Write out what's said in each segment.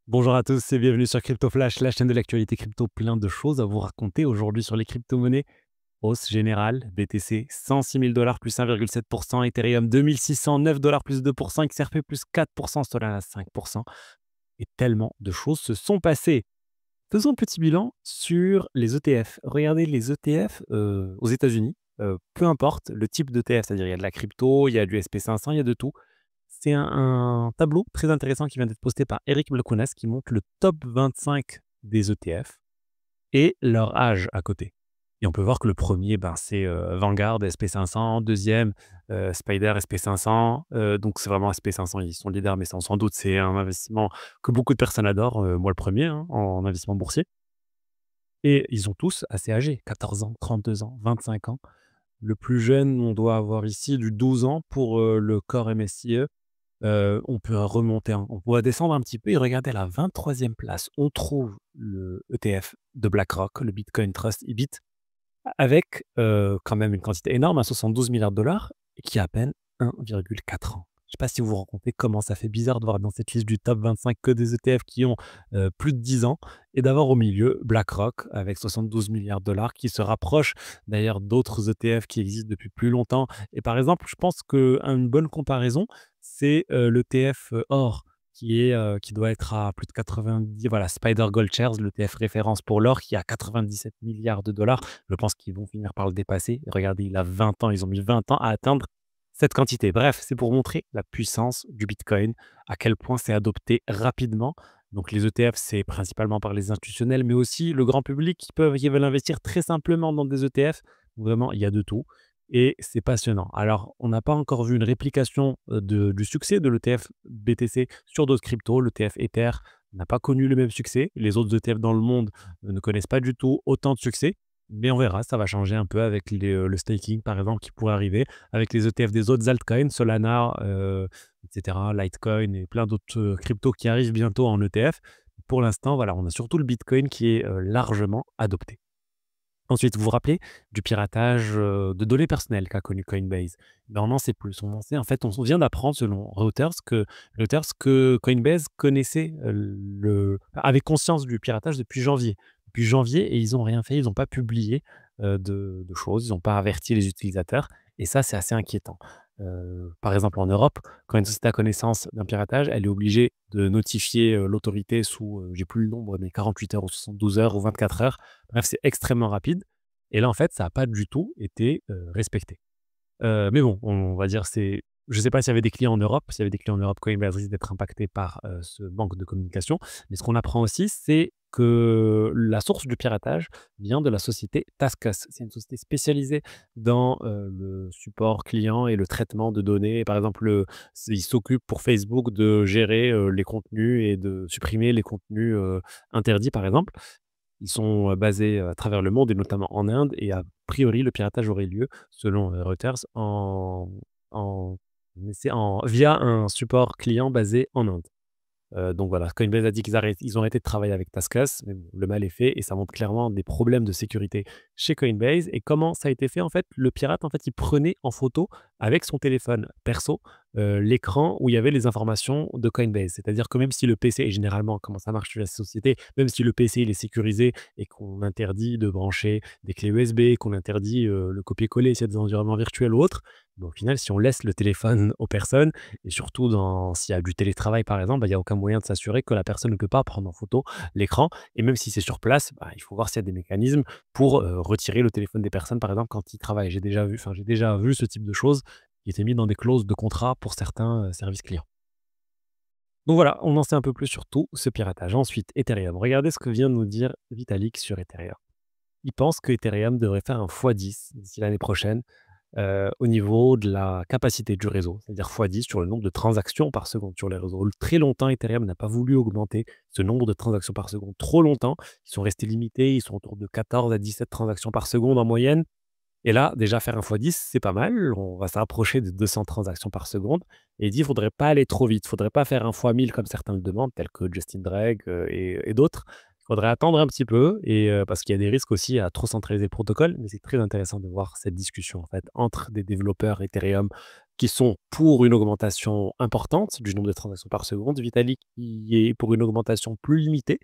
Bonjour à tous et bienvenue sur Crypto Flash, la chaîne de l'actualité crypto, plein de choses à vous raconter aujourd'hui sur les crypto-monnaies. Hausse générale, BTC 106 000 dollars plus 1,7%, Ethereum 2609 dollars plus 2%, XRP plus 4%, Solana 5%. Et tellement de choses se sont passées. Faisons un petit bilan sur les ETF. Regardez les ETF aux États-Unis, peu importe le type d'ETF, c'est-à-dire il y a de la crypto, il y a du SP500, il y a de tout. C'est un tableau très intéressant qui vient d'être posté par Eric Mlekunas qui montre le top 25 des ETF et leur âge à côté. Et on peut voir que le premier, ben, c'est Vanguard SP500, deuxième Spider SP500. Donc c'est vraiment SP500, ils sont leaders, mais sans doute c'est un investissement que beaucoup de personnes adorent. Moi le premier, hein, en investissement boursier. Et ils ont tous assez âgés, 14 ans, 32 ans, 25 ans. Le plus jeune, on doit avoir ici du 12 ans pour le Core MSCI. On peut remonter, on pourrait descendre un petit peu et regarder à la 23e place, on trouve le ETF de BlackRock, le Bitcoin Trust IBIT, avec, quand même une quantité énorme, à 72 milliards de dollars et qui a à peine 1,4 ans. Je ne sais pas si vous vous rendez compte comment ça fait bizarre de voir dans cette liste du top 25 que des ETF qui ont, plus de 10 ans et d'avoir au milieu BlackRock avec 72 milliards de dollars qui se rapproche d'ailleurs d'autres ETF qui existent depuis plus longtemps et par exemple, je pense qu'une bonne comparaison, c'est, l'ETF, or qui doit être à plus de 90, voilà, Spider Gold Shares, l'ETF référence pour l'or qui est à 97 milliards de dollars. Je pense qu'ils vont finir par le dépasser. Regardez, il a 20 ans, ils ont mis 20 ans à atteindre cette quantité. Bref, c'est pour montrer la puissance du Bitcoin, à quel point c'est adopté rapidement. Donc les ETF, c'est principalement par les institutionnels, mais aussi le grand public qui veulent investir très simplement dans des ETF. Vraiment, il y a de tout et c'est passionnant. Alors, on n'a pas encore vu une réplication du succès de l'ETF BTC sur d'autres cryptos. L'ETF Ether n'a pas connu le même succès. Les autres ETF dans le monde ne connaissent pas du tout autant de succès. Mais on verra, ça va changer un peu avec le staking, par exemple, qui pourrait arriver, avec les ETF des autres altcoins, Solana, etc., Litecoin et plein d'autres cryptos qui arrivent bientôt en ETF. Pour l'instant, voilà, on a surtout le Bitcoin qui est largement adopté. Ensuite, vous vous rappelez du piratage, de données personnelles qu'a connu Coinbase? Ben, on en sait plus. On en sait en fait, on vient d'apprendre selon Reuters que Coinbase connaissait, avait conscience du piratage depuis janvier. Depuis janvier et ils ont rien fait, ils n'ont pas publié, de choses, ils n'ont pas averti les utilisateurs et ça, c'est assez inquiétant. Par exemple, en Europe, quand une société a connaissance d'un piratage, elle est obligée de notifier, l'autorité sous, j'ai plus le nombre, mais 48 heures ou 72 heures ou 24 heures. Bref, c'est extrêmement rapide et là, en fait, ça n'a pas du tout été, respecté. Mais bon, on va dire c'est je ne sais pas s'il y avait des clients en Europe. S'il y avait des clients en Europe, Coinbase risque d'être impacté par, ce manque de communication. Mais ce qu'on apprend aussi, c'est que la source du piratage vient de la société Taskus. C'est une société spécialisée dans, le support client et le traitement de données. Par exemple, ils s'occupent pour Facebook de gérer, les contenus et de supprimer les contenus, interdits, par exemple. Ils sont, basés, à travers le monde et notamment en Inde et a priori, le piratage aurait lieu, selon, Reuters, en via un support client basé en Inde. Donc voilà, Coinbase a dit ils ont arrêté de travailler avec Taskus, mais bon, le mal est fait et ça montre clairement des problèmes de sécurité chez Coinbase. Et comment ça a été fait en fait? Le pirate, en fait, il prenait en photo avec son téléphone perso, l'écran où il y avait les informations de Coinbase. C'est-à-dire que même si le PC et généralement comment ça marche chez la société, même si le PC il est sécurisé et qu'on interdit de brancher des clés USB, qu'on interdit, le copier-coller s'il y a des environnements virtuels ou autres, mais au final si on laisse le téléphone aux personnes, et surtout s'il y a du télétravail par exemple, bah, il y a aucun moyen de s'assurer que la personne ne peut pas prendre en photo l'écran et même si c'est sur place, bah, il faut voir s'il y a des mécanismes pour, retirer le téléphone des personnes par exemple quand ils travaillent. J'ai déjà vu ce type de choses qui étaient mis dans des clauses de contrat pour certains, services clients. Donc voilà, on en sait un peu plus sur tout ce piratage. Ensuite, Ethereum. Regardez ce que vient de nous dire Vitalik sur Ethereum. Il pense que Ethereum devrait faire un x10 d'ici l'année prochaine. Au niveau de la capacité du réseau, c'est-à-dire x10 sur le nombre de transactions par seconde sur les réseaux. Très longtemps, Ethereum n'a pas voulu augmenter ce nombre de transactions par seconde. Trop longtemps, ils sont restés limités, ils sont autour de 14 à 17 transactions par seconde en moyenne. Et là, déjà faire un x10, c'est pas mal. On va s'approcher de 200 transactions par seconde. Et il dit, il faudrait pas aller trop vite. Il faudrait pas faire un x1000 comme certains le demandent, tels que Justin Drake et d'autres. Il faudrait attendre un petit peu et parce qu'il y a des risques aussi à trop centraliser le protocole, mais c'est très intéressant de voir cette discussion, en fait, entre des développeurs Ethereum qui sont pour une augmentation importante du nombre de transactions par seconde, Vitalik qui est pour une augmentation plus limitée.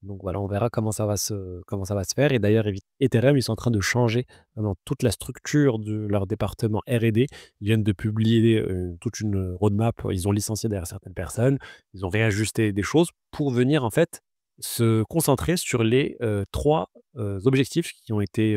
Donc voilà, on verra comment ça va se faire et d'ailleurs Ethereum, ils sont en train de changer vraiment toute la structure de leur département R&D. Ils viennent de publier, toute une roadmap. Ils ont licencié derrière certaines personnes. Ils ont réajusté des choses pour venir en fait se concentrer sur les, 3, objectifs qui ont été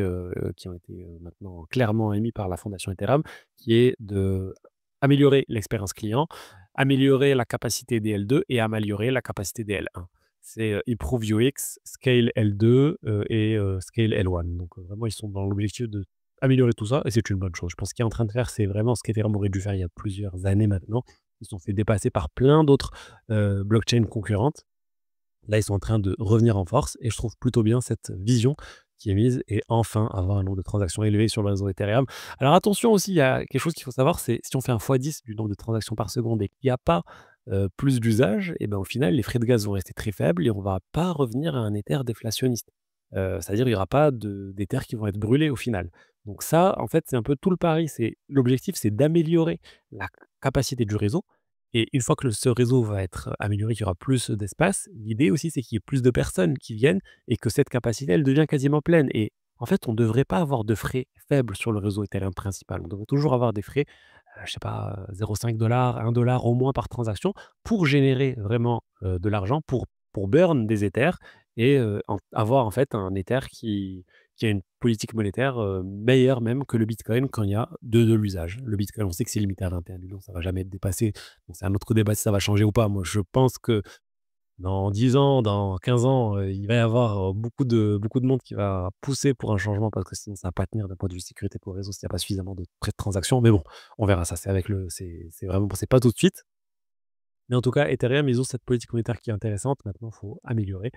maintenant clairement émis par la fondation Ethereum, qui est d'améliorer l'expérience client, améliorer la capacité des L2 et améliorer la capacité des L1. C'est, Improve UX, Scale L2, et Scale L1. Donc, vraiment, ils sont dans l'objectif d'améliorer tout ça et c'est une bonne chose. Je pense qu'il est en train de faire, c'est vraiment ce qu'Ethereum aurait dû faire il y a plusieurs années maintenant. Ils se sont fait dépasser par plein d'autres, blockchains concurrentes. Là, ils sont en train de revenir en force et je trouve plutôt bien cette vision qui est mise et enfin avoir un nombre de transactions élevé sur le réseau Ethereum. Alors attention aussi, il y a quelque chose qu'il faut savoir, c'est si on fait un x10 du nombre de transactions par seconde et qu'il n'y a pas plus d'usage, et ben au final, les frais de gaz vont rester très faibles et on ne va pas revenir à un Ether déflationniste. C'est-à-dire il n'y aura pas d'Ethers qui vont être brûlés au final. Donc ça, en fait, c'est un peu tout le pari. L'objectif, c'est d'améliorer la capacité du réseau et une fois que ce réseau va être amélioré, qu'il y aura plus d'espace, l'idée aussi, c'est qu'il y ait plus de personnes qui viennent et que cette capacité, elle devient quasiment pleine. Et en fait, on ne devrait pas avoir de frais faibles sur le réseau Ethereum principal. On devrait toujours avoir des frais, je sais pas, 0,5 $, 1 $ au moins par transaction pour générer vraiment de l'argent, pour burn des Ethers et avoir en fait un Ether qui a une politique monétaire meilleure même que le Bitcoin quand il y a de l'usage. Le Bitcoin, on sait que c'est limité à 21 millions, ça ne va jamais être dépassé. Donc c'est un autre débat si ça va changer ou pas. Moi, je pense que dans 10 ans, dans 15 ans, il va y avoir beaucoup de monde qui va pousser pour un changement parce que sinon ça va pas tenir d'un point de vue sécurité pour le réseau s'il y a pas suffisamment de frais de transaction. Mais bon, on verra ça. C'est vraiment c'est pas tout de suite. Mais en tout cas, Ethereum, ils ont cette politique monétaire qui est intéressante. Maintenant, il faut améliorer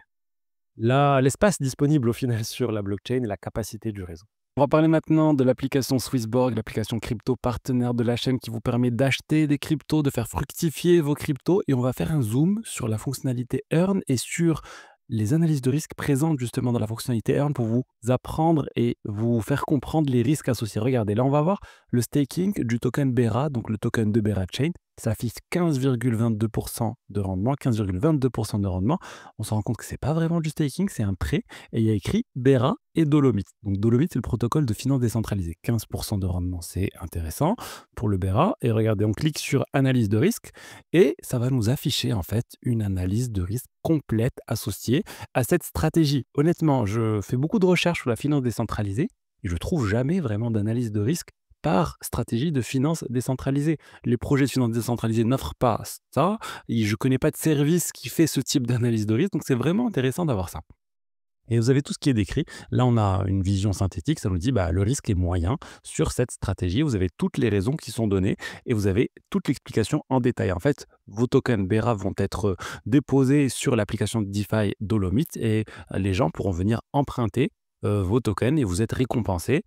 l'espace disponible au final sur la blockchain et la capacité du réseau. On va parler maintenant de l'application Swissborg, l'application crypto partenaire de la chaîne qui vous permet d'acheter des cryptos, de faire fructifier vos cryptos. Et on va faire un zoom sur la fonctionnalité Earn et sur les analyses de risque présentes justement dans la fonctionnalité Earn pour vous apprendre et vous faire comprendre les risques associés. Regardez, là on va voir le staking du token Bera, donc le token de Bera Chain. Ça affiche 15,22% de rendement, 15,22% de rendement. On se rend compte que c'est pas vraiment du staking, c'est un prêt. Et il y a écrit Bera et Dolomite. Donc Dolomite, c'est le protocole de finance décentralisée. 15% de rendement, c'est intéressant pour le Bera. Et regardez, on clique sur analyse de risque et ça va nous afficher en fait une analyse de risque complète associée à cette stratégie. Honnêtement, je fais beaucoup de recherches sur la finance décentralisée et je trouve jamais vraiment d'analyse de risque par stratégie de finance décentralisée. Les projets de finance décentralisée n'offrent pas ça et je ne connais pas de service qui fait ce type d'analyse de risque, donc c'est vraiment intéressant d'avoir ça. Et vous avez tout ce qui est décrit. Là, on a une vision synthétique, ça nous dit bah, le risque est moyen sur cette stratégie. Vous avez toutes les raisons qui sont données et vous avez toute l'explication en détail. En fait, vos tokens Bera vont être déposés sur l'application DeFi Dolomite et les gens pourront venir emprunter vos tokens et vous êtes récompensé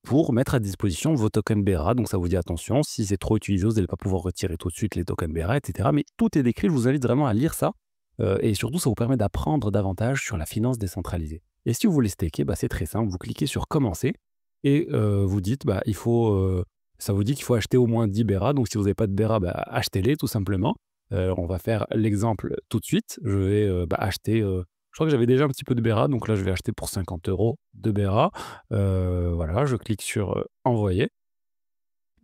pour mettre à disposition vos tokens Bera. Donc ça vous dit attention, si c'est trop utilisé, vous n'allez pas pouvoir retirer tout de suite les tokens Bera, etc. Mais tout est décrit, je vous invite vraiment à lire ça et surtout, ça vous permet d'apprendre davantage sur la finance décentralisée. Et si vous voulez staker, bah, c'est très simple. Vous cliquez sur commencer et vous dites, bah, ça vous dit qu'il faut acheter au moins 10 Bera. Donc, si vous n'avez pas de Bera, bah, achetez-les tout simplement. On va faire l'exemple tout de suite. Je vais acheter, je crois que j'avais déjà un petit peu de Bera. Donc là, je vais acheter pour 50 € de Bera. Voilà, je clique sur envoyer.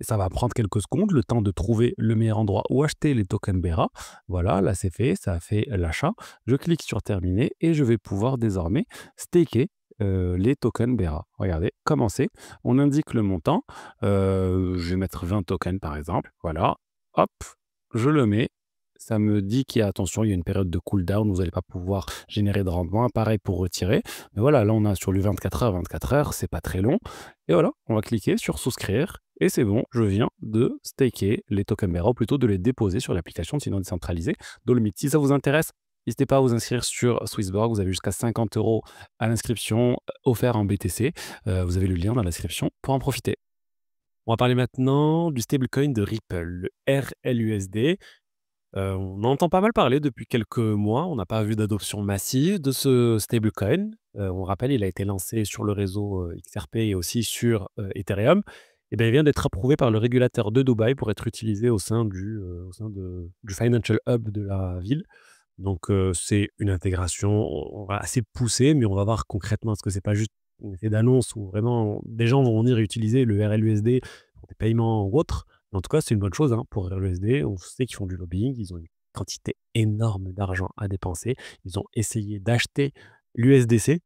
Et ça va prendre quelques secondes, le temps de trouver le meilleur endroit où acheter les tokens Bera. Voilà, là c'est fait, ça a fait l'achat. Je clique sur terminer et je vais pouvoir désormais staker les tokens Bera. Regardez, commencer. On indique le montant. Je vais mettre 20 tokens par exemple. Voilà, hop, je le mets. Ça me dit qu'il y a, attention, il y a une période de cooldown, vous n'allez pas pouvoir générer de rendement. Pareil pour retirer. Mais voilà, là on a sur le 24 heures, c'est pas très long. Et voilà, on va cliquer sur souscrire. Et c'est bon, je viens de staker les tokens Bera, ou plutôt de les déposer sur l'application de finance décentralisée Dolomite. Si ça vous intéresse, n'hésitez pas à vous inscrire sur Swissborg. Vous avez jusqu'à 50 € à l'inscription offert en BTC. Vous avez le lien dans la description pour en profiter. On va parler maintenant du stablecoin de Ripple, le RLUSD. On en entend pas mal parler depuis quelques mois. On n'a pas vu d'adoption massive de ce stablecoin. On rappelle, il a été lancé sur le réseau, XRP et aussi sur, Ethereum. Et ben, il vient d'être approuvé par le régulateur de Dubaï pour être utilisé au sein du financial hub de la ville. Donc, c'est une intégration, on va assez poussée, mais on va voir concrètement, parce que c'est pas juste un effet d'annonce où vraiment des gens vont venir utiliser le RLUSD pour des paiements ou autres. Mais en tout cas, c'est une bonne chose, hein, pour RLUSD. On sait qu'ils font du lobbying, ils ont une quantité énorme d'argent à dépenser. Ils ont essayé d'acheter l'USDC.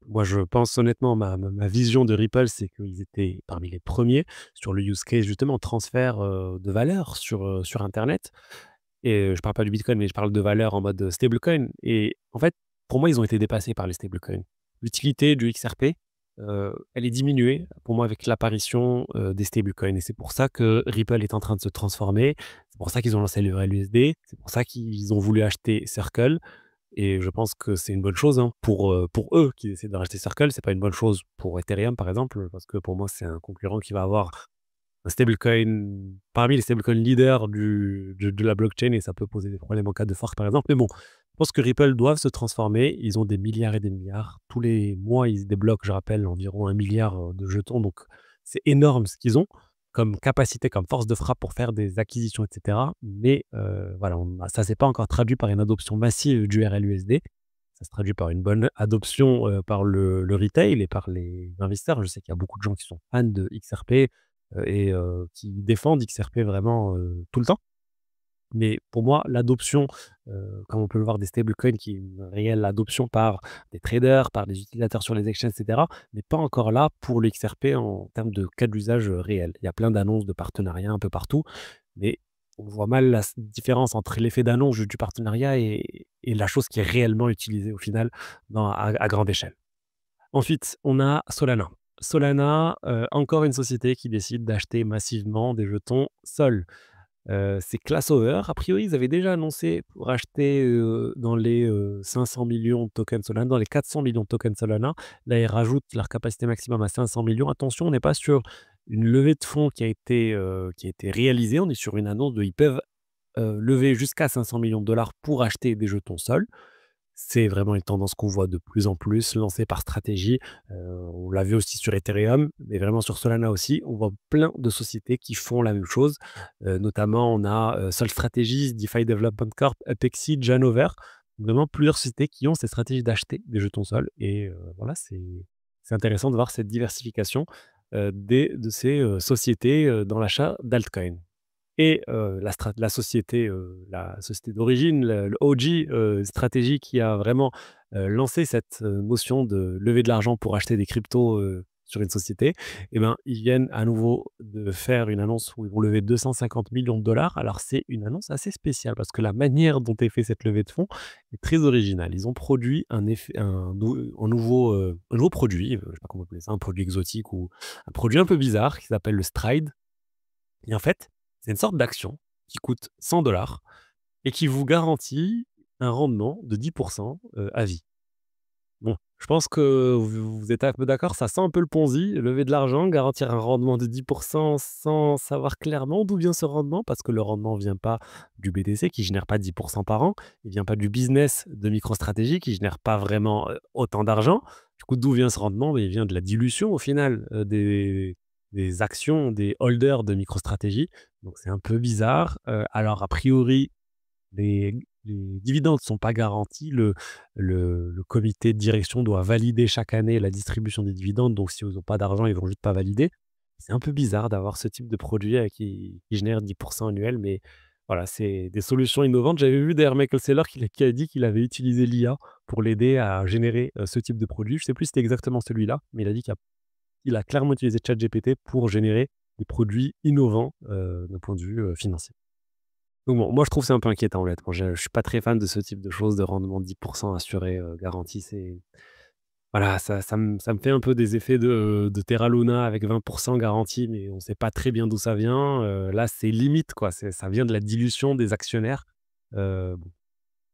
Moi, je pense honnêtement, ma vision de Ripple, c'est qu'ils étaient parmi les premiers sur le use case justement transfert, de valeur sur internet. Et je parle pas du bitcoin, mais je parle de valeur en mode, stablecoin. Et en fait, pour moi, ils ont été dépassés par les stablecoins. L'utilité du XRP, elle est diminuée pour moi avec l'apparition, des stablecoins et c'est pour ça que Ripple est en train de se transformer. C'est pour ça qu'ils ont lancé le RLUSD. C'est pour ça qu'ils ont voulu acheter Circle et je pense que c'est une bonne chose, hein, pour eux qui essaient de racheter Circle. C'est pas une bonne chose pour Ethereum, par exemple, parce que pour moi, c'est un concurrent qui va avoir un stablecoin parmi les stablecoins leaders de la blockchain et ça peut poser des problèmes en cas de fork, par exemple. Mais bon, je pense que Ripple doivent se transformer. Ils ont des milliards et des milliards. Tous les mois, ils se débloquent, je rappelle, environ 1 milliard de jetons. Donc, c'est énorme ce qu'ils ont comme capacité, comme force de frappe pour faire des acquisitions, etc. Mais voilà, ça ne s'est pas encore traduit par une adoption massive du RLUSD. Ça se traduit par une bonne adoption par le retail et par les investisseurs. Je sais qu'il y a beaucoup de gens qui sont fans de XRP et qui défendent XRP vraiment, tout le temps. Mais pour moi, l'adoption, comme on peut le voir des stablecoins qui est une réelle adoption par des traders, par des utilisateurs sur les exchanges et cetera, n'est pas encore là pour le XRP en termes de cas d'usage, réel. Il y a plein d'annonces de partenariats un peu partout, mais on voit mal la différence entre l'effet d'annonce du partenariat et la chose qui est réellement utilisée au final à grande échelle. Ensuite, on a Solana. Solana, encore une société qui décide d'acheter massivement des jetons Sol. C'est Classover. A priori, ils avaient déjà annoncé pour acheter, dans les, 500 millions de tokens Solana, dans les 400 millions de tokens Solana. Là, ils rajoutent leur capacité maximum à 500 millions. Attention, on n'est pas sur une levée de fonds qui a été réalisée. On est sur une annonce de ils peuvent, lever jusqu'à 500 millions de dollars pour acheter des jetons Sol. C'est vraiment une tendance qu'on voit de plus en plus, lancée par stratégie. On l'a vu aussi sur Ethereum, mais vraiment sur Solana aussi. On voit plein de sociétés qui font la même chose. Notamment, on a Sol Strategies, DeFi Development Corp, Upexi, Janover. Vraiment plusieurs sociétés qui ont ces stratégies d'acheter des jetons Sol. Et voilà, c'est intéressant de voir cette diversification de ces sociétés dans l'achat d'altcoins. Et la société d'origine, le OG, Stratégie qui a vraiment, lancé cette, notion de lever de l'argent pour acheter des cryptos, sur une société et ben, ils viennent à nouveau de faire une annonce où ils vont lever 250 millions de dollars. Alors c'est une annonce assez spéciale parce que la manière dont est fait cette levée de fonds est très originale. Ils ont produit un nouveau produit, je sais pas comment appeler ça, un produit exotique ou un produit un peu bizarre qui s'appelle le Stride et en fait, c'est une sorte d'action qui coûte 100 et qui vous garantit un rendement de 10 à vie. Bon, je pense que vous êtes un peu d'accord, ça sent un peu le Ponzi, lever de l'argent, garantir un rendement de 10 sans savoir clairement d'où vient ce rendement, parce que le rendement ne vient pas du BTC qui génère pas 10 par an, il vient pas du business de MicroStrategy qui génère pas vraiment, autant d'argent. Du coup, d'où vient ce rendement? Il vient de la dilution au final, des actions des holders de MicroStrategy, donc c'est un peu bizarre. Alors a priori, les dividendes ne sont pas garantis. Le comité de direction doit valider chaque année la distribution des dividendes. Donc, si ils n'ont pas d'argent, ils vont juste pas valider. C'est un peu bizarre d'avoir ce type de produit qui génère 10 annuel, mais voilà, c'est des solutions innovantes. J'avais vu d'ailleurs Michael Saylor qui a dit qu'il avait utilisé l'IA pour l'aider à générer ce type de produit. Je ne sais plus si c'était exactement celui-là, mais il a dit qu'il a clairement utilisé ChatGPT pour générer des produits innovants d'un point de vue financier. Donc bon, moi je trouve que c'est un peu inquiétant honnêtement. Je suis pas très fan de ce type de choses, de rendement 10 assuré, garanti. C'est voilà, ça me fait un peu des effets de Terra Luna avec 20 garanti, mais on sait pas très bien d'où ça vient. Là, c'est limite quoi, ça vient de la dilution des actionnaires. Bon,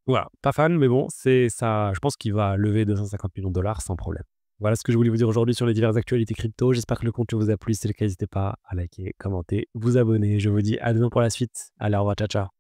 voilà, pas fan, mais bon, c'est ça je pense qu'il va lever 250 millions de dollars sans problème. Voilà ce que je voulais vous dire aujourd'hui sur les diverses actualités crypto. J'espère que le contenu vous a plu. Si c'est le cas, n'hésitez pas à liker, commenter, vous abonner. Je vous dis à demain pour la suite. Allez, au revoir, ciao, ciao.